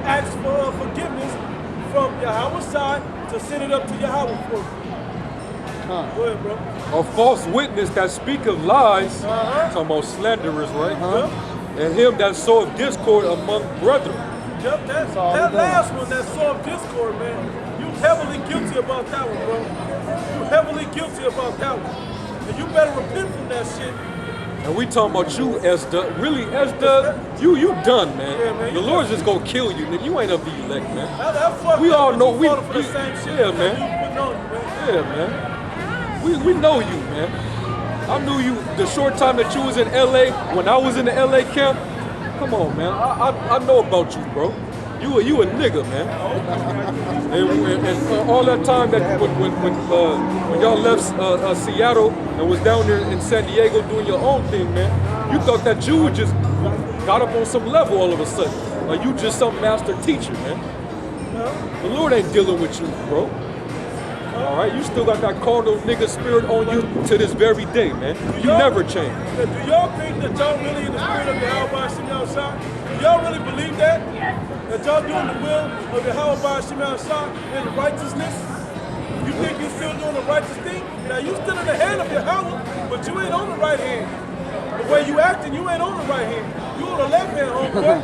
ask for forgiveness from Yahweh's side to send it up to Yahweh for you. Go ahead, bro. A false witness that speaketh lies, talking about slanderers, right? And him that soweth discord among brethren. Yep, that last one, that soweth discord, man. You heavily guilty about that one, bro. You heavily guilty about that one. And you better repent from that shit. And we talking about you, Esda. Really, Esda, you done, man. Yeah, man, the Lord's just gonna kill you, nigga. You ain't of the elect, man. We all know for the same shit yeah, man. Yeah, man. We know you, man. I knew you the short time that you was in LA, when I was in the LA camp. Come on, man. I know about you, bro. You a nigga, man. and all that time that when y'all left Seattle and was down there in San Diego doing your own thing, man, you thought that you would just got up on some level all of a sudden. Like you just some master teacher, man. The Lord ain't dealing with you, bro. All right, you still got that carnal nigga spirit on you to this very day, man. You never change. Do y'all think that y'all really in the spirit of Yahweh Shemel Shah? Do y'all really believe that? That y'all doing the will of Yahweh Shemel Shah in righteousness? You think you still doing the righteous thing? Now you still in the hand of Yahweh, but you ain't on the right hand. The way you acting, you ain't on the right hand. You on the left hand, homeboy.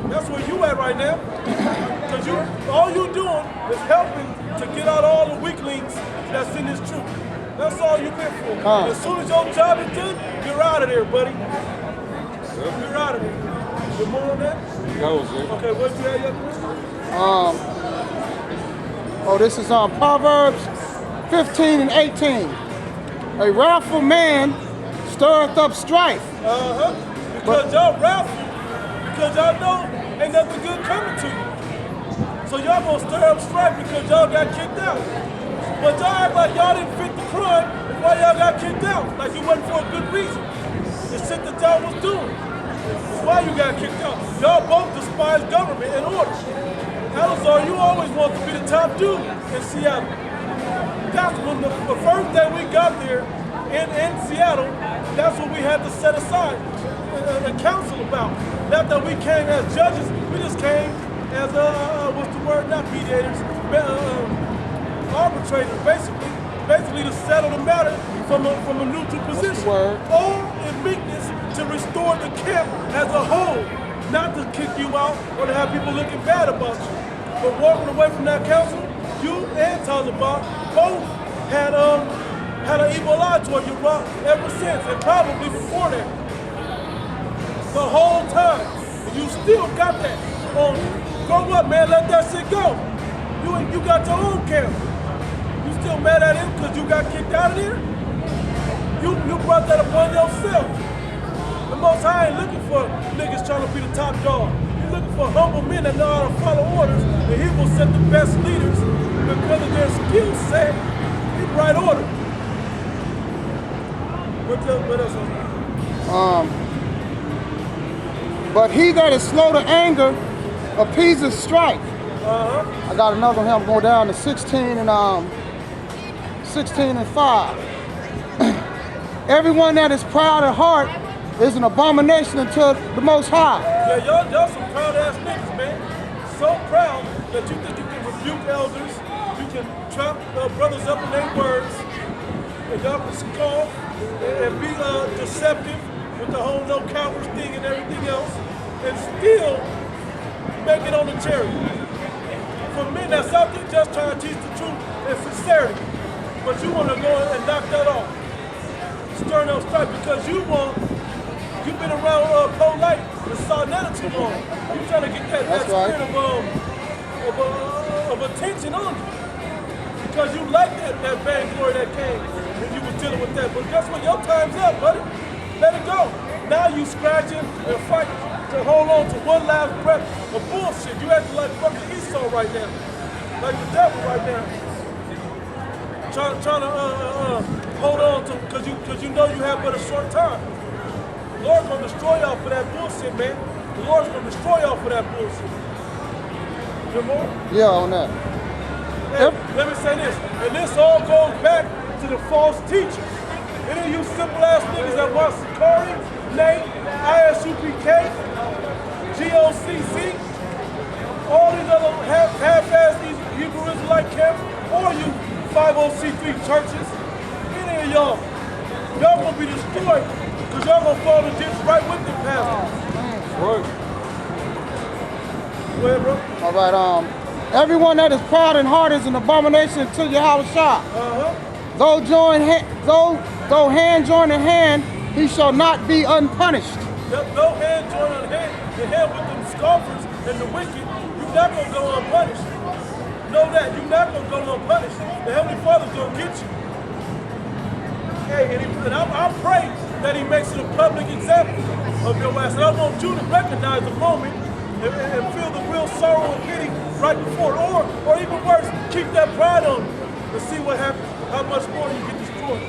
That's where you at right now. Because all you doing is helping to get out all the weaklings that's in this truth. That's all you've been for. As soon as your job is done, you're out of there, buddy. You're out of there. You more on that? That was it. Okay, what you had, young Oh, this is on Proverbs 15 and 18. A wrathful man stirreth up strife. Because y'all wrathful. Because y'all know ain't nothing good coming to you. So y'all gonna stir up strife because y'all got kicked out. But y'all act like y'all didn't fit the crime why y'all got kicked out. Like it wasn't for a good reason. The shit that y'all was doing. That's why you got kicked out. Y'all both despise government and order. Alazar, you always want to be the top dude in Seattle. That's when the first day we got there in Seattle, that's what we had to set aside a council about. Not that we came as judges, we just came as what's the word? Not mediators, arbitrators, basically to settle the matter from a neutral position. Or in meekness to restore the camp as a whole, not to kick you out or to have people looking bad about you. But walking away from that council, you and Taliban both had an evil eye toward you ever since, and probably before that. The whole time. You still got that on you. Grow up, man, let that shit go. You got your own camp. You still mad at him because you got kicked out of there? You brought that upon yourself. The Most High ain't looking for niggas trying to be the top dog. He's looking for humble men that know how to follow orders, and he will set the best leaders because of their skill set in right order. What else? But he that is slow to anger appeases strife. I got another one here. I'm going down to 16 and 5. Everyone that is proud at heart is an abomination unto the Most High. Yeah, y'all some proud ass niggas, man. So proud that you think you can rebuke elders, you can trap brothers up in their words, and y'all can scoff and be deceptive with the whole no cowards thing and everything else, and still make it on the cherry. For men that's out there just trying to teach the truth and sincerity, but you want to go and knock that off, stirring up strife because you've been around pro-life and saw that too long. You trying to get that spirit of attention on you because you like that vainglory that came when you was dealing with that. But guess what? Your time's up, buddy. Let it go. Now you scratching and fighting to hold on to one last breath of bullshit. You acting like fucking Esau right now. Like the devil right now. Trying to hold on to, because you know you have but a short time. The Lord's gonna destroy y'all for that bullshit, man. The Lord's gonna destroy y'all for that bullshit. You more? Yeah, on that. Hey, let me say this, and this all goes back to the false teachers. Any of you simple ass niggas that watch Sakari, Nate, ISUPK, GOCC, speak churches, any of y'all. Y'all gonna be destroyed because y'all gonna fall in ditch right with the pastor. Right. Go ahead, bro. All right, everyone that is proud in heart is an abomination to Yahweh Shah. Though hand join in hand, he shall not be unpunished. No hand join on hand with them scoffers and the wicked. You're not gonna go unpunished. Know that you're not gonna go unpunished. The Heavenly Father's gonna get you. Hey, and I pray that He makes it a public example of your ass. And I want you to recognize the moment and feel the real sorrow and pity right before it. Or even worse, keep that pride on you and see what happens, how much more you get destroyed.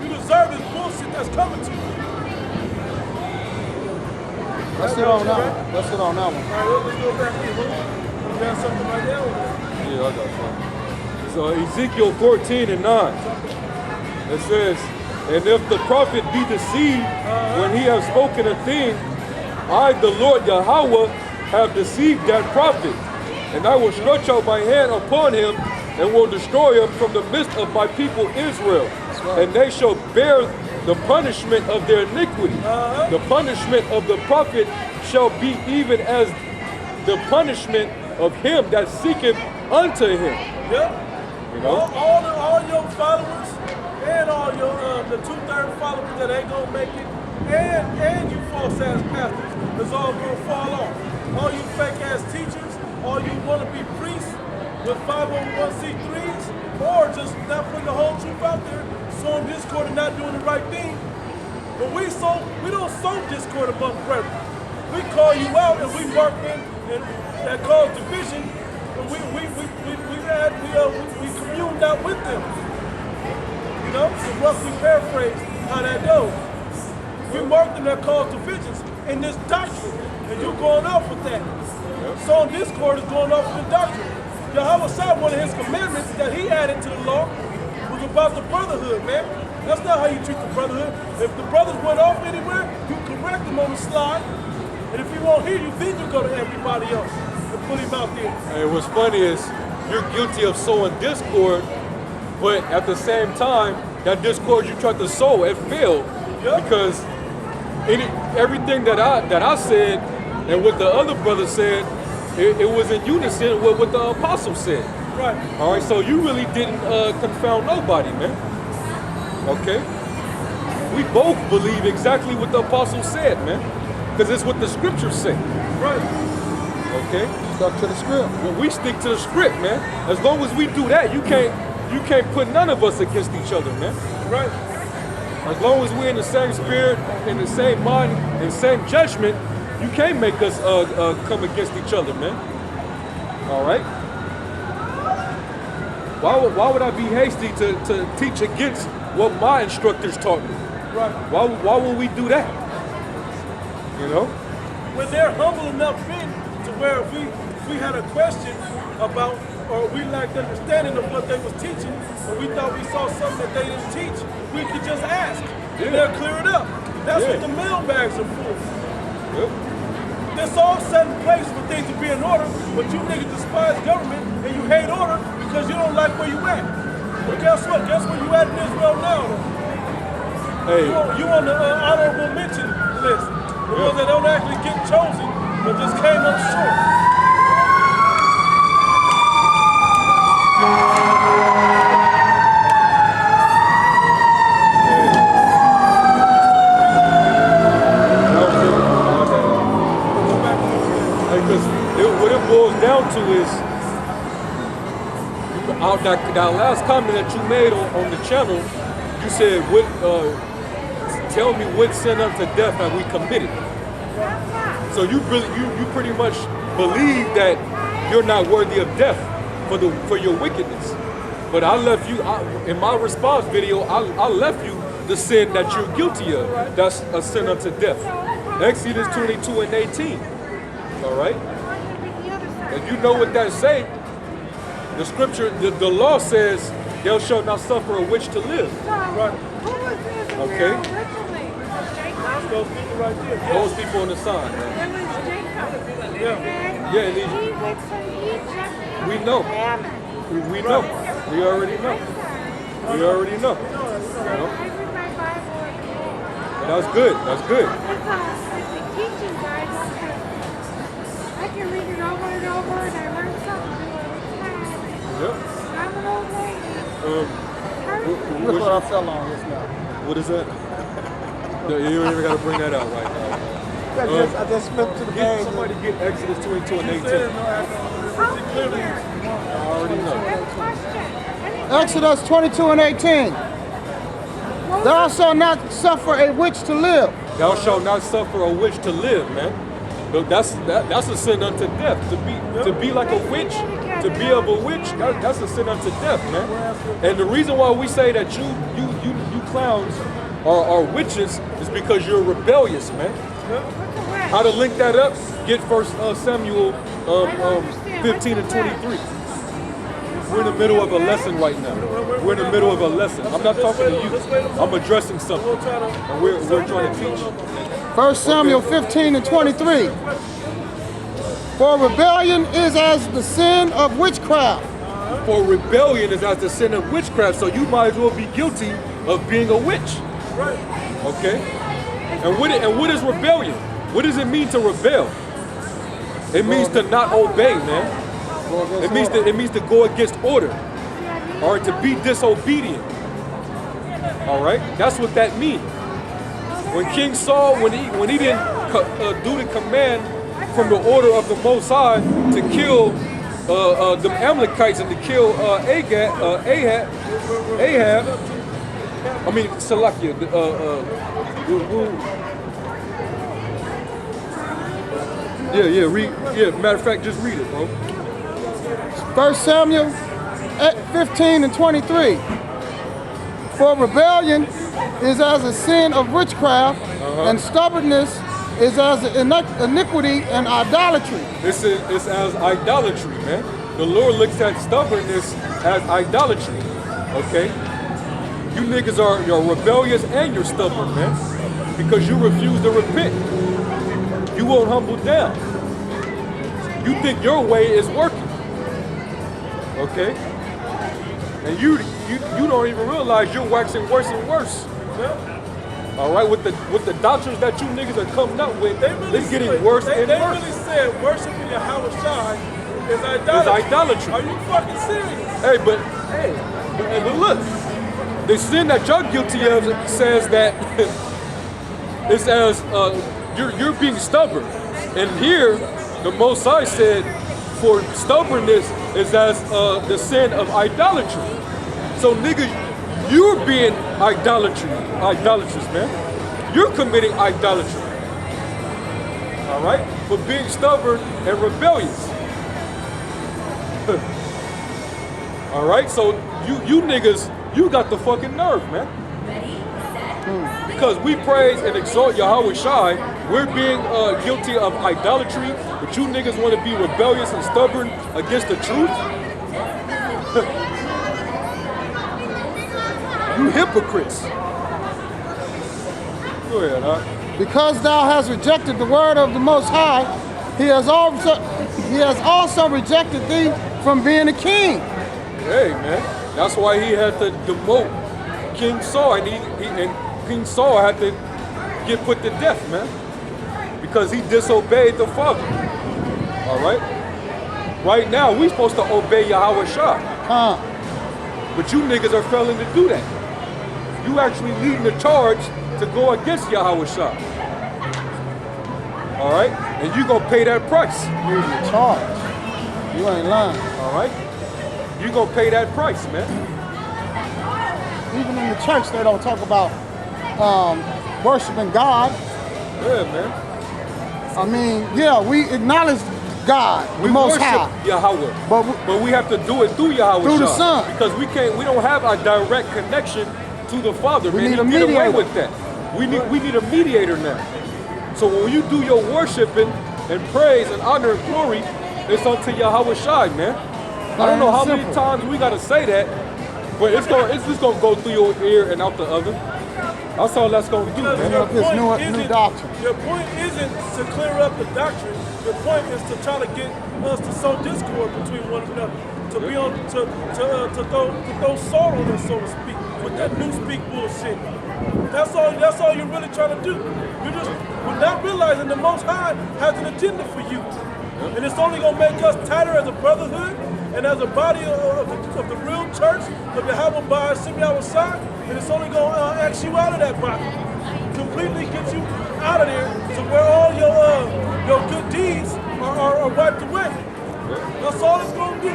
You deserve this bullshit that's coming to you. Let's sit on that one. Let's sit on that one. All right, let's go back here. You got something right there? Yeah, I got something. So Ezekiel 14:9. It says, and if the prophet be deceived when he has spoken a thing, I, the Lord Yahweh, have deceived that prophet. And I will stretch out my hand upon him and will destroy him from the midst of my people Israel. Right. And they shall bear the punishment of their iniquity. The punishment of the prophet shall be even as the punishment of him that seeketh unto him. Yep. You know? All your followers and all your the 2/3 followers that ain't gonna make it, and you false ass pastors, is all gonna fall off. All you fake ass teachers, all you wanna be priests with 501c3s, or just not putting the whole truth out there, sowing discord and not doing the right thing. But we don't sow discord among brethren. We call you out and we work in and that cause division, and we commune out with them. You know, so roughly paraphrase how that goes. We mark them that cause divisions in this doctrine, and you're going off with that. Sowing discord is going off with the doctrine. Yahweh said one of his commandments that he added to the law was about the brotherhood, man. That's not how you treat the brotherhood. If the brothers went off anywhere, you correct them on the slide. And if he won't hear you, then you go to everybody else and put him out there. And what's funny is you're guilty of sowing discord, but at the same time, that discord you tried to sow, it failed. Yep. Because everything that I said and what the other brother said, it was in unison with what the apostle said. Right. All right, so you really didn't confound nobody, man. Okay? We both believe exactly what the apostle said, man. Because it's what the scriptures say. Right. Okay? Stuck to the script. Well, we stick to the script, man. As long as we do that, you can't put none of us against each other, man. Right. As long as we're in the same spirit, in the same mind, in the same judgment, you can't make us come against each other, man. All right? Why would I be hasty to teach against what my instructors taught me? Right. Why would we do that? You know? When they're humble enough to where if we had a question about, or we lacked understanding of what they was teaching, or we thought we saw something that they didn't teach, we could just ask, and they'll clear it up. That's what the mailbags are for. Yep. There's all set in place for things to be in order, but you niggas despise government and you hate order because you don't like where you at. But guess what? Guess where you at in Israel now, though? Hey. You on the honorable mention list. The ones that don't actually get chosen, but just came up short. Because what it boils down to is that last comment that you made on the channel. You said, tell me what sin unto death have we committed. So you pretty much believe that you're not worthy of death for your wickedness. But I left you in my response video. I left you the sin that you're guilty of. That's a sin unto death. Exodus 22:18. All right. And you know what that say. The scripture, the law says, thou shalt not suffer a witch to live. Right. Okay. Those people right there. Yeah. Those people on the sign. It was Jacob. Yeah. And he went to Egypt. We know. Famine. We know. We already know. We already know. You know? I read my Bible every day. That's good. That's good. It's the teaching Bible because I can read it over and over and I learn something every time. Yep. I'm an old lady. Look what I fell on just now. What is that? No, you don't even got to bring that out right now. I just flipped to the page. Somebody get Exodus 22 and 18. I already know. Exodus 22 and 18. Thou shalt not suffer a witch to live. Thou shalt not suffer a witch to live, man. That's a sin unto death. To be like a witch, to be of a witch, that's a sin unto death, man. And the reason why we say that you clowns are witches is because you're rebellious, man. How to link that up? Get First Samuel 15 and 23. We're in the middle of a lesson right now. We're in the middle of a lesson. I'm not talking to you. I'm addressing something. And we're trying to teach. 1 Samuel 15 and 23. For rebellion is as the sin of witchcraft. For rebellion is as the sin of witchcraft, so you might as well be guilty of being a witch. Okay? And what is rebellion? What does it mean to rebel? It means to not obey, man. It means to go against order, or to be disobedient. All right, that's what that means. When King Saul, when he didn't do the command from the order of the Most High to kill the Amalekites and to kill Ahab. I mean Salakia. Matter of fact, just read it, bro. 1 Samuel 15 and 23. For rebellion is as a sin of witchcraft, and stubbornness is as iniquity and idolatry. It's as idolatry, man. The Lord looks at stubbornness as idolatry. Okay? You niggas you're rebellious and you're stubborn, man. Because you refuse to repent. You won't humble down. You think your way is working. Okay? And you don't even realize you're waxing worse and worse. All right, with the doctrines that you niggas are coming up with, it's getting worse and worse. They really said worshiping Yahweh Shai is idolatry. It's idolatry. Are you fucking serious? But look, the sin that you're guilty of says that it's as you're being stubborn. And here, the Most High said, for stubbornness is as the sin of idolatry. So nigga, you're being idolatrous, man. You're committing idolatry. All right? For being stubborn and rebellious. All right? So you niggas, you got the fucking nerve, man. Because we praise and exalt Yahweh Shai, we're being guilty of idolatry, but you niggas want to be rebellious and stubborn against the truth? You hypocrites. Go ahead, huh? Because thou hast rejected the word of the Most High, he has also rejected thee from being a king. Hey, man. That's why he had to demote King Saul, and King Saul had to get put to death, man. Because he disobeyed the Father. All right? Right now, we supposed to obey Yahweh Shai. But you niggas are failing to do that. You actually leading the charge to go against Yahweh Shai. All right? And you gonna pay that price. Leading the charge. You ain't lying. All right? You gonna pay that price, man. Even in the church, they don't talk about worshiping God. Yeah, man. I mean, yeah, we acknowledge God, the Most High. Yahweh, but we have to do it through Yahweh. Through the Son. Because we don't have a direct connection to the Father. We man. need a Get away mediator. with that. We need a mediator now. So when you do your worshiping and praise and honor and glory, it's unto Yahweh Shai, man. I don't know how many times we gotta say that, but it's just gonna go through your ear and out the other. That's all that's gonna do, man. New doctrine. Your point isn't to clear up the doctrine. Your point is to try to get us to sow discord between one another, to be on to throw salt on us, so to speak, with that new speak bullshit. That's all you're really trying to do. We're not realizing the Most High has an agenda for you, and it's only gonna make us tighter as a brotherhood and as a body of the real church of Yahweh by Simi side, and it's only gonna X you out of that body, completely get you out of there, to where all your good deeds are wiped away. That's all it's gonna do.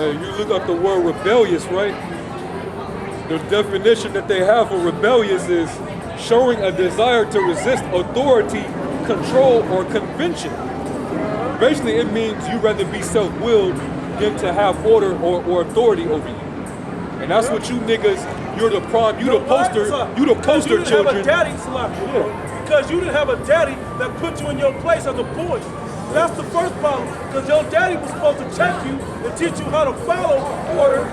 You look up the word rebellious, right? The definition that they have for rebellious is showing a desire to resist authority, control, or convention. Basically, it means you rather be self-willed than to have order or authority over you. And that's what you niggas, you the poster children. Have a daddy, because you didn't have a daddy that put you in your place as a boy. That's the first problem, because your daddy was supposed to check you and teach you how to follow order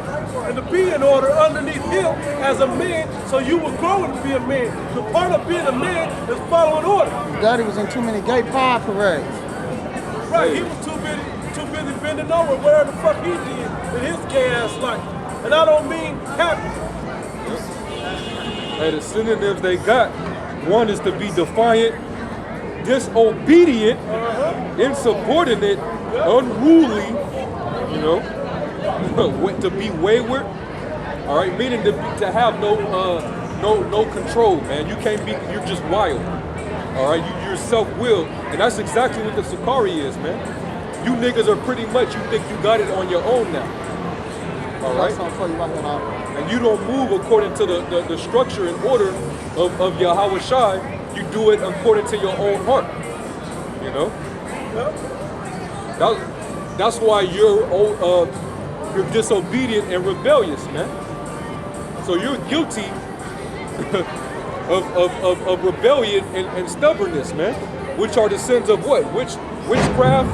and to be in order underneath him as a man, so you would grow and be a man. The part of being a man is following order. Daddy was in too many gay pride parades. Right, he was too busy bending over whatever the fuck he did in his gay ass life. And I don't mean happy. Hey, the synonyms they got, one is to be defiant, disobedient, insubordinate, unruly, you know, to be wayward, all right, meaning to have no control, man. You can't be, you're just wild, all right, you're self-willed, and that's exactly what the Sakari is, man. You niggas are pretty much, you think you got it on your own now, all right? And you don't move according to the structure and order of Yahweh Shai. You do it according to your own heart, you know? That's why you're disobedient and rebellious, man. So you're guilty of rebellion and stubbornness, man, which are the sins of what? Witchcraft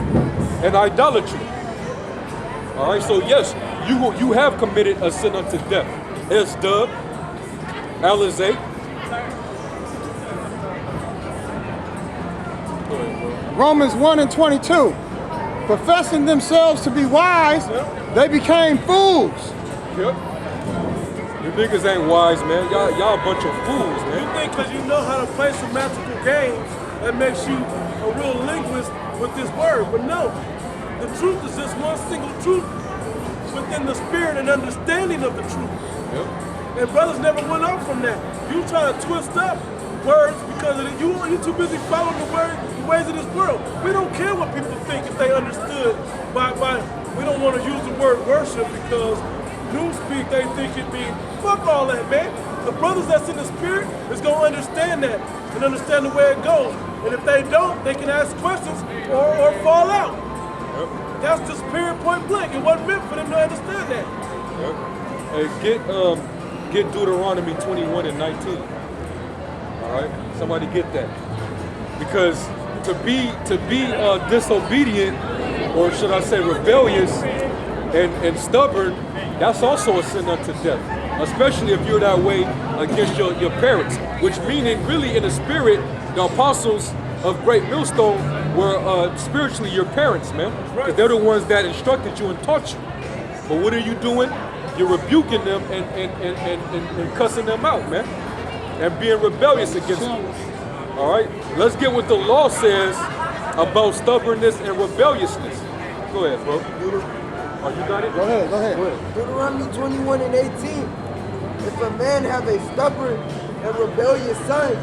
and idolatry. All right, so yes, you have committed a sin unto death. S-Dub, Alizé. Romans 1:22. Professing themselves to be wise, they became fools. Yep. You niggas ain't wise, man. Y'all a bunch of fools, man. You think because you know how to play some magical games, that makes you a real linguist with this word. But no, the truth is just one single truth within the spirit and understanding of the truth. Yep. And brothers never went off from that. You try to twist up words because you're too busy following the ways of this world. We don't care what people think if they understood by we don't want to use the word worship because newspeak they think it means fuck all that, man. The brothers that's in the spirit is going to understand that and understand the way it goes. And if they don't, they can ask questions or fall out. Yep. That's just period point blank. It wasn't meant for them to understand that. Yep. Hey, get Deuteronomy 21:19. All right, somebody get that, because to be disobedient, or should I say rebellious and stubborn, that's also a sin unto death, especially if you're that way against your parents, which meaning really in the spirit, the apostles of Great Millstone were spiritually your parents, man, because they're the ones that instructed you and taught you. But what are you doing? You're rebuking them and cussing them out, man, and being rebellious against them. All right, let's get what the law says about stubbornness and rebelliousness. Go ahead, bro. Oh, you got it? Go ahead. Deuteronomy 21:18. If a man have a stubborn and rebellious son,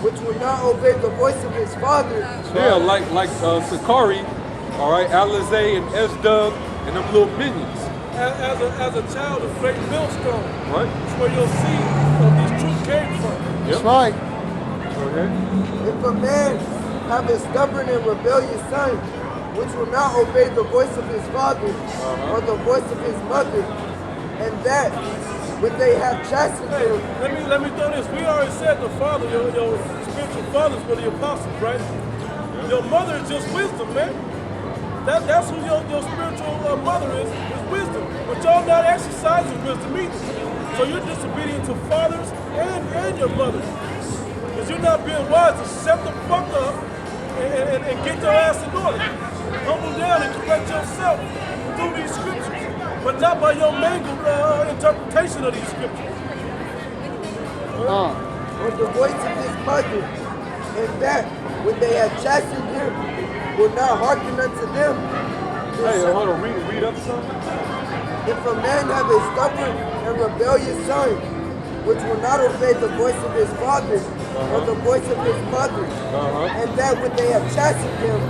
which will not obey the voice of his father. Yeah, like Sakari, all right, Alizé and S-Dub and them little minions. As a child of Great Millstone, right? That's where your seed of this truth came from. That's right. Okay. If a man have a stubborn and rebellious son, which will not obey the voice of his father or the voice of his mother, and that when they have chastened him. Let me throw this. We already said the father, your spiritual fathers were the apostles, right? Your mother is just wisdom, man. That's who your spiritual mother is wisdom. But y'all not exercising wisdom either. So you're disobedient to fathers and your mothers. Because you're not being wise to shut the fuck up and get your ass in order. Humble down and correct yourself through these scriptures, but not by your mangled interpretation of these scriptures. But the voice of his mother, and that when they had chastened him, will not hearken unto them. Hey, hold on, read up something. If a man have a stubborn and rebellious son, which will not obey the voice of his father or the voice of his mother, and that when they have chastened him,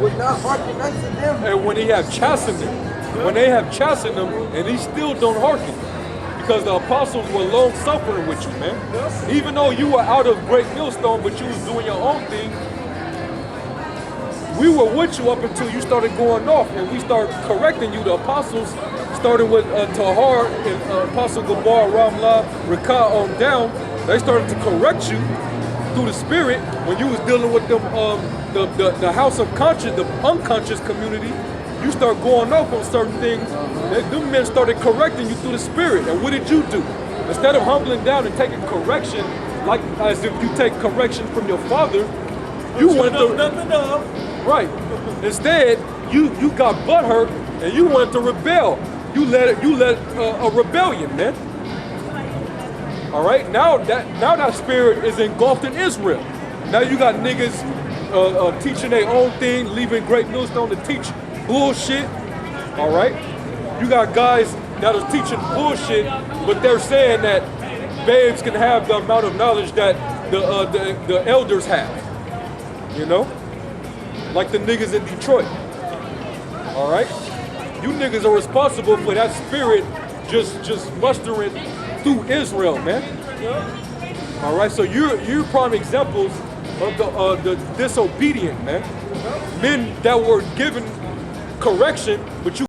will not hearken unto them. And when he have chastened him, when they have chastened him, and he still don't hearken, because the apostles were long suffering with you, man. Even though you were out of great millstone, but you was doing your own thing, we were with you up until you started going off, and we started correcting you. The apostles, starting with Tahar and Apostle Gabar, Ramla, Rika on down, they started to correct you through the Spirit when you was dealing with them, the house of conscience, the unconscious community. You start going off on certain things. Them men started correcting you through the Spirit. And what did you do? Instead of humbling down and taking correction, like as if you take correction from your father, you wanted to nothing of. right. Instead, you got butthurt and you wanted to rebel. You led a rebellion, man. All right. Now that spirit is engulfed in Israel. Now you got niggas teaching their own thing, leaving Great Millstone to teach bullshit. All right. You got guys that are teaching bullshit, but they're saying that babes can have the amount of knowledge that the elders have. You know, like the niggas in Detroit. All right. You niggas are responsible for that spirit just mustering through Israel, man. All right, so you're prime examples of the disobedient, man. Men that were given correction, but you